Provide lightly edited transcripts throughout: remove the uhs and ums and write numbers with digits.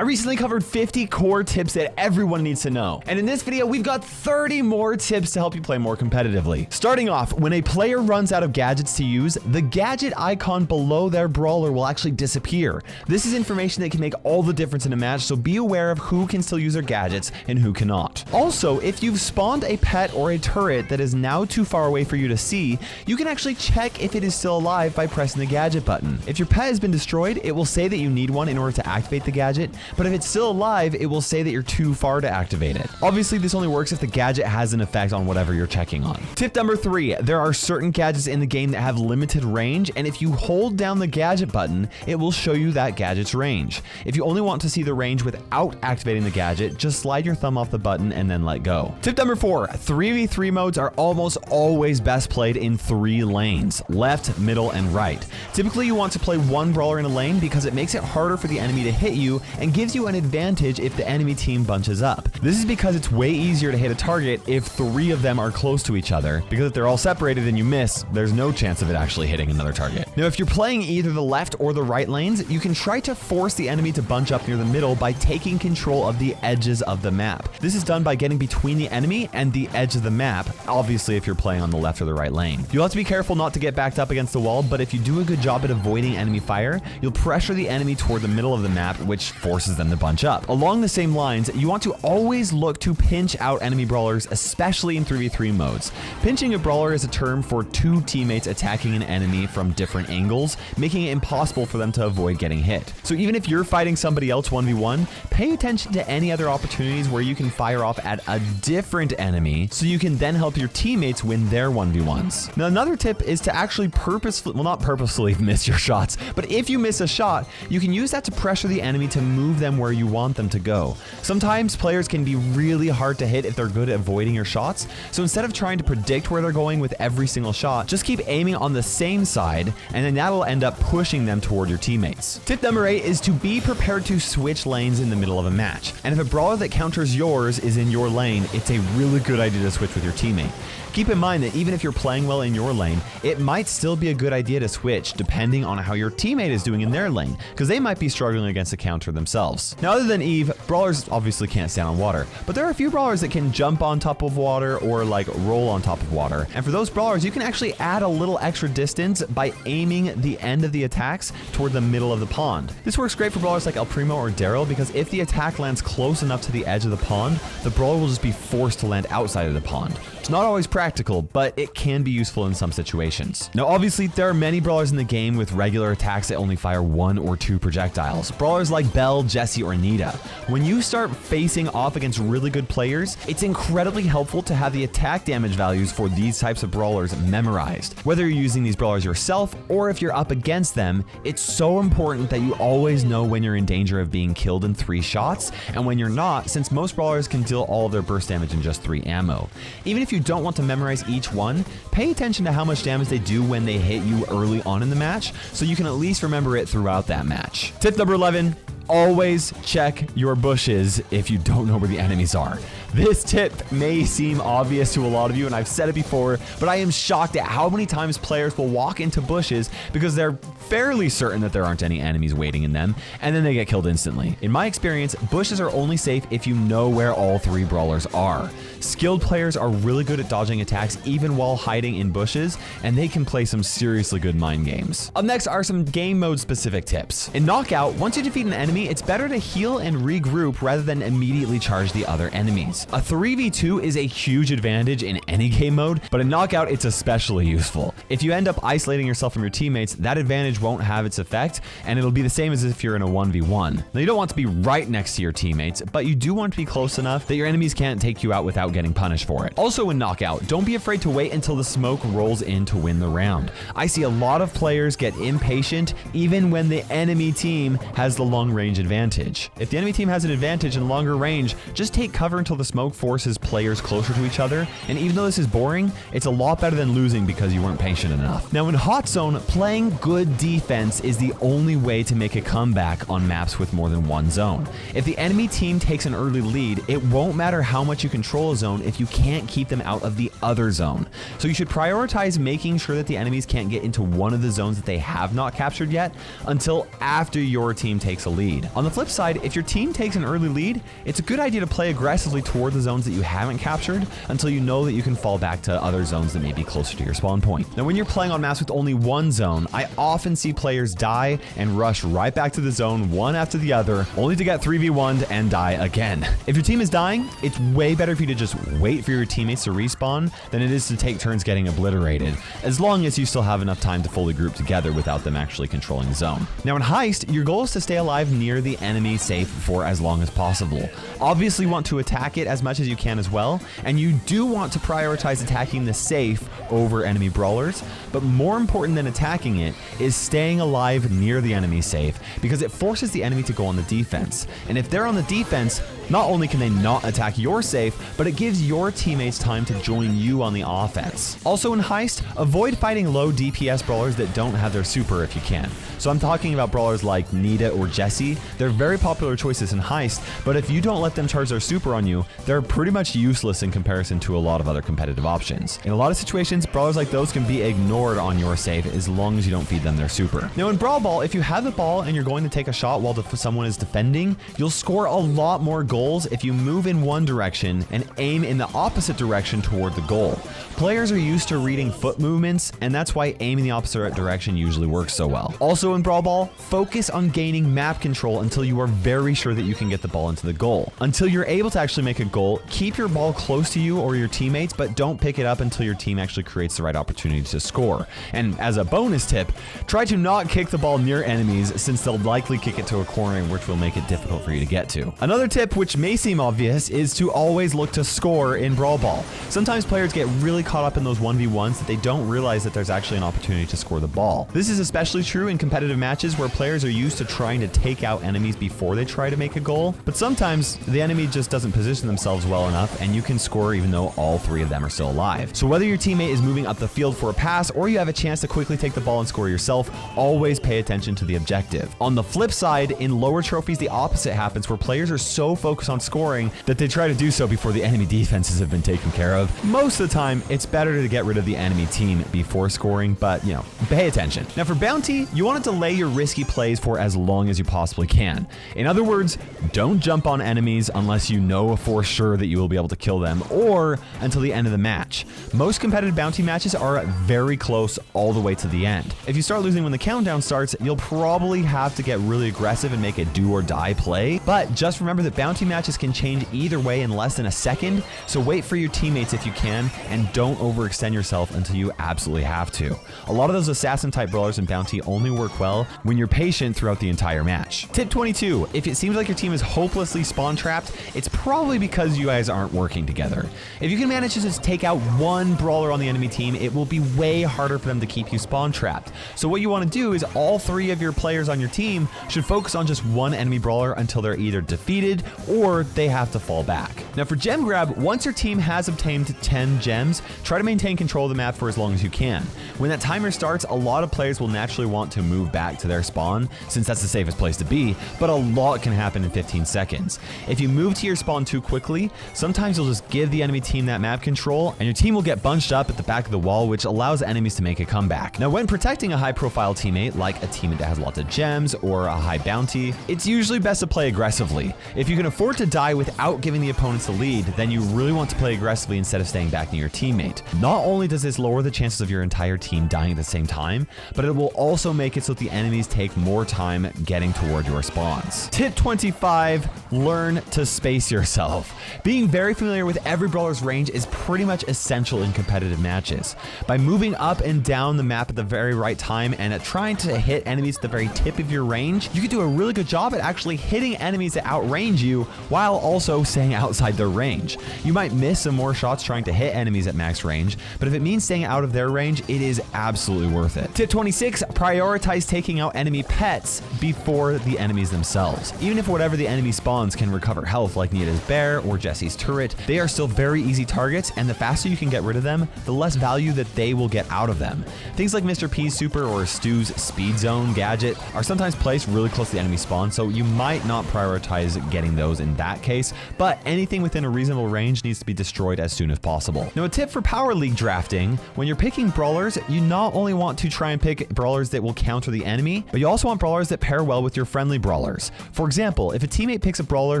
I recently covered 50 core tips that everyone needs to know. And in this video, we've got 30 more tips to help you play more competitively. Starting off, when a player runs out of gadgets to use, the gadget icon below their brawler will actually disappear. This is information that can make all the difference in a match, so be aware of who can still use their gadgets and who cannot. Also, if you've spawned a pet or a turret that is now too far away for you to see, you can actually check if it is still alive by pressing the gadget button. If your pet has been destroyed, it will say that you need one in order to activate the gadget, but if it's still alive, it will say that you're too far to activate it. Obviously, this only works if the gadget has an effect on whatever you're checking on. Tip number 3, there are certain gadgets in the game that have limited range, and if you hold down the gadget button, it will show you that gadget's range. If you only want to see the range without activating the gadget, just slide your thumb off the button and then let go. Tip number 4, 3v3 modes are almost always best played in 3 lanes, left, middle, and right. Typically, you want to play one brawler in a lane because it makes it harder for the enemy to hit you and gives you an advantage if the enemy team bunches up. This is because it's way easier to hit a target if 3 of them are close to each other, because if they're all separated and you miss, there's no chance of it actually hitting another target. Now, if you're playing either the left or the right lanes, you can try to force the enemy to bunch up near the middle by taking control of the edges of the map. This is done by getting between the enemy and the edge of the map, obviously if you're playing on the left or the right lane. You'll have to be careful not to get backed up against the wall, but if you do a good job at avoiding enemy fire, you'll pressure the enemy toward the middle of the map, which forces them to bunch up. Along the same lines, you want to always look to pinch out enemy brawlers, especially in 3v3 modes. Pinching a brawler is a term for 2 teammates attacking an enemy from different angles, making it impossible for them to avoid getting hit. So even if you're fighting somebody else 1v1, pay attention to any other opportunities where you can fire off at a different enemy so you can then help your teammates win their 1v1s. Now, another tip is to actually purposefully, well, not purposefully miss your shots, but if you miss a shot, you can use that to pressure the enemy to move them where you want them to go. Sometimes players can be really hard to hit if they're good at avoiding your shots, so instead of trying to predict where they're going with every single shot, just keep aiming on the same side, and then that'll end up pushing them toward your teammates. Tip number 8 is to be prepared to switch lanes in the middle of a match, and if a brawler that counters yours is in your lane, it's a really good idea to switch with your teammate. Keep in mind that even if you're playing well in your lane, it might still be a good idea to switch depending on how your teammate is doing in their lane, because they might be struggling against a counter themselves. Now, other than Eve, brawlers obviously can't stand on water, but there are a few brawlers that can jump on top of water or like roll on top of water. And for those brawlers, you can actually add a little extra distance by aiming the end of the attacks toward the middle of the pond. This works great for brawlers like El Primo or Daryl, because if the attack lands close enough to the edge of the pond, the brawler will just be forced to land outside of the pond. It's not always practical, but it can be useful in some situations. Now, obviously, there are many brawlers in the game with regular attacks that only fire 1 or 2 projectiles. Brawlers like Belle, Jessie, or Nita. When you start facing off against really good players, it's incredibly helpful to have the attack damage values for these types of brawlers memorized. Whether you're using these brawlers yourself or if you're up against them, it's so important that you always know when you're in danger of being killed in 3 shots and when you're not, since most brawlers can deal all of their burst damage in just 3 ammo. Even if you don't want to memorize each one, pay attention to how much damage they do when they hit you early on in the match, so you can at least remember it throughout that match. Tip number 11, always check your bushes if you don't know where the enemies are. This tip may seem obvious to a lot of you, and I've said it before, but I am shocked at how many times players will walk into bushes because they're fairly certain that there aren't any enemies waiting in them, and then they get killed instantly. In my experience, bushes are only safe if you know where all 3 brawlers are. Skilled players are really good at dodging attacks even while hiding in bushes, and they can play some seriously good mind games. Up next are some game mode specific tips. In Knockout, once you defeat an enemy, it's better to heal and regroup rather than immediately charge the other enemies. A 3v2 is a huge advantage in any game mode, but in Knockout, it's especially useful. If you end up isolating yourself from your teammates, that advantage won't have its effect, and it'll be the same as if you're in a 1v1. Now, you don't want to be right next to your teammates, but you do want to be close enough that your enemies can't take you out without getting punished for it. Also in Knockout, don't be afraid to wait until the smoke rolls in to win the round. I see a lot of players get impatient even when the enemy team has the long range advantage. If the enemy team has an advantage in longer range, just take cover until the smoke forces players closer to each other, and even though this is boring, it's a lot better than losing because you weren't patient enough. Now in Hot Zone, playing good defense is the only way to make a comeback on maps with more than one zone. If the enemy team takes an early lead, it won't matter how much you control a zone if you can't keep them out of the other zone. So you should prioritize making sure that the enemies can't get into one of the zones that they have not captured yet until after your team takes a lead. On the flip side, if your team takes an early lead, it's a good idea to play aggressively toward the zones that you haven't captured until you know that you can fall back to other zones that may be closer to your spawn point. Now when you're playing on maps with only one zone, I often see players die and rush right back to the zone one after the other, only to get 3v1'd and die again. If your team is dying, it's way better for you to just wait for your teammates to respawn than it is to take turns getting obliterated, as long as you still have enough time to fully group together without them actually controlling the zone. Now in Heist, your goal is to stay alive near the enemy safe for as long as possible. Obviously you want to attack it as much as you can as well, and you do want to prioritize attacking the safe over enemy brawlers, but more important than attacking it is staying alive near the enemy safe, because it forces the enemy to go on the defense. And if they're on the defense, not only can they not attack your safe, but it gives your teammates time to join you on the offense. Also in Heist, avoid fighting low DPS brawlers that don't have their super if you can. So I'm talking about brawlers like Nita or Jessie. They're very popular choices in Heist, but if you don't let them charge their super on you, they're pretty much useless in comparison to a lot of other competitive options. In a lot of situations, brawlers like those can be ignored on your save as long as you don't feed them their super. Now in Brawl Ball, if you have the ball and you're going to take a shot while someone is defending, you'll score a lot more goals if you move in one direction and aim in the opposite direction toward the goal. Players are used to reading foot movements, and that's why aiming the opposite direction usually works so well. Also in Brawl Ball, focus on gaining map control until you are very sure that you can get the ball into the goal. Until you're able to actually make a goal, keep your ball close to you or your teammates, but don't pick it up until your team actually creates the right opportunity to score. And as a bonus tip, try to not kick the ball near enemies, since they'll likely kick it to a corner, which will make it difficult for you to get to. Another tip, which may seem obvious, is to always look to score in Brawl Ball. Sometimes players get really caught up in those 1v1s that they don't realize that there's actually an opportunity to score the ball. This is especially true in competitive matches where players are used to trying to take out enemies before they try to make a goal, but sometimes the enemy just doesn't position themselves well enough and you can score even though all three of them are still alive. So whether your teammate is moving up the field for a pass or you have a chance to quickly take the ball and score yourself, always pay attention to the objective. On the flip side, in lower trophies, the opposite happens, where players are so focused on scoring that they try to do so before the enemy defenses have been taken care of. Most of the time, it's better to get rid of the enemy team before scoring, but you know, pay attention. Now for bounty, you want to delay your risky plays for as long as you possibly can. In other words, don't jump on enemies unless you know for sure that you will be able to kill them, or until the end of the match. Most competitive bounty matches are very close all the way to the end. If you start losing when the countdown starts, you'll probably have to get really aggressive and make a do or die play, but just remember that bounty matches can change either way in less than a second, so wait for your teammates if you can, and don't overextend yourself until you absolutely have to. A lot of those assassin type brawlers in bounty only work well when you're patient throughout the entire match. Tip 22, if it seems like your team is hopelessly spawn trapped, it's probably because you guys aren't working together. If you can manage to just take out one brawler on the enemy team, it will be way harder for them to keep you spawn trapped. So what you want to do is all three of your players on your team should focus on just one enemy brawler until they're either defeated or they have to fall back. Now for gem grab, once your team has obtained 10 gems, try to maintain control of the map for as long as you can. When that timer starts, a lot of players will naturally want to move back to their spawn, since that's the safest place to be, but a lot can happen in 15 seconds. If you move to your spawn too quickly, sometimes you'll just give the enemy team that map control, and your team will get bunched up at the back of the wall, which allows enemies to make a comeback. Now when protecting a high profile teammate, like a teammate that has lots of gems or a high bounty, it's usually best to play aggressively. If you can afford to die without giving the opponents the lead, then you really want to play aggressively instead of staying back near your teammate. Not only does this lower the chances of your entire team dying at the same time, but it will also make it so that the enemies take more time getting toward your spawns. Tip 25, learn to space yourself. Being very familiar with every brawler's range is pretty much essential in competitive matches. By moving up and down the map at the very right time and trying to hit enemies at the very tip of your range, you can do a really good job at actually hitting enemies that outrange you while also staying outside their range. You might miss some more shots trying to hit enemies at max range, but if it means staying out of their range, it is absolutely worth it. Tip 26, prioritize taking out enemy pets before the enemies themselves. Even if whatever the enemy spawns can recover health like Nita's bear or Jesse's turret, they are still very easy targets, and the faster you can get rid of them, the less value that they will get out of them. Things like Mr. P's super or Stu's speed zone gadget are sometimes placed really close to the enemy spawn, so you might not prioritize getting those in that case, but anything within a reasonable range needs to be destroyed as soon as possible. Now, a tip for Power League drafting: when you're picking brawlers, you not only want to try and pick brawlers that will counter the enemy, but you also want brawlers that pair well with your friendly brawlers. For example, if a teammate picks a brawler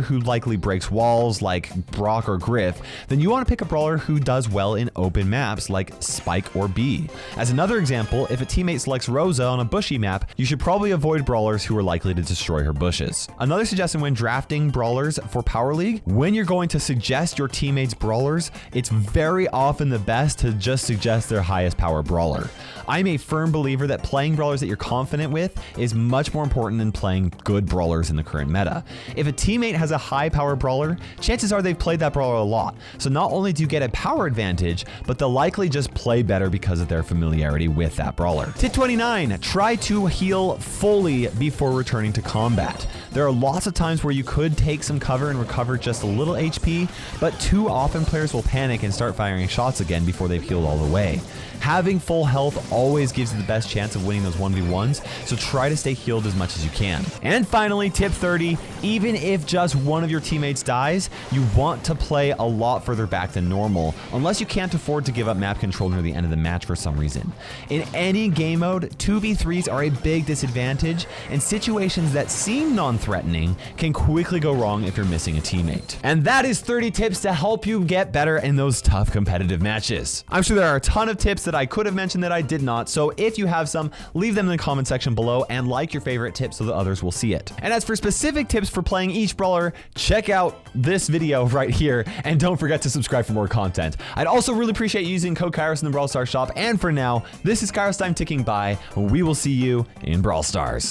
who likely breaks walls like Brock or Griff, then you want to pick a brawler who does well in open maps like Spike or B. As another example, if a teammate selects Rosa on a bushy map, you should probably avoid brawlers who are likely to destroy her bushes. Another suggestion when drafting brawlers for Power League: when you're going to suggest your teammates brawlers, it's very often the best to just suggest their highest power brawler. I'm a firm believer that playing brawlers that you're confident with is much more important than playing good brawlers in the current meta. If a teammate has a high power brawler, chances are they've played that brawler a lot. So not only do you get a power advantage, but they'll likely just play better because of their familiarity with that brawler. Tip 29, try to heal fully before returning to combat. There are lots of times where you could take some cover and recover just a little HP, but too often players will panic and start firing shots again before they've healed all the way. Having full health always gives you the best chance of winning those 1v1s, so try to stay healed as much as you can. And finally, tip 30, even if just one of your teammates dies, you want to play a lot further back than normal, unless you can't afford to give up map control near the end of the match for some reason. In any game mode, 2v3s are a big disadvantage, and situations that seem non-threatening can quickly go wrong if you're missing a teammate. And that is 30 tips to help you get better in those tough competitive matches. I'm sure there are a ton of tips that I could have mentioned that I did not, so if you have some, leave them in the comment section below and like your favorite tips so that others will see it. And as for specific tips for playing each brawler, check out this video right here, and don't forget to subscribe for more content. I'd also really appreciate you using code Kairos in the Brawl Stars shop, and for now, this is KairosTime ticking by. We will see you in Brawl Stars.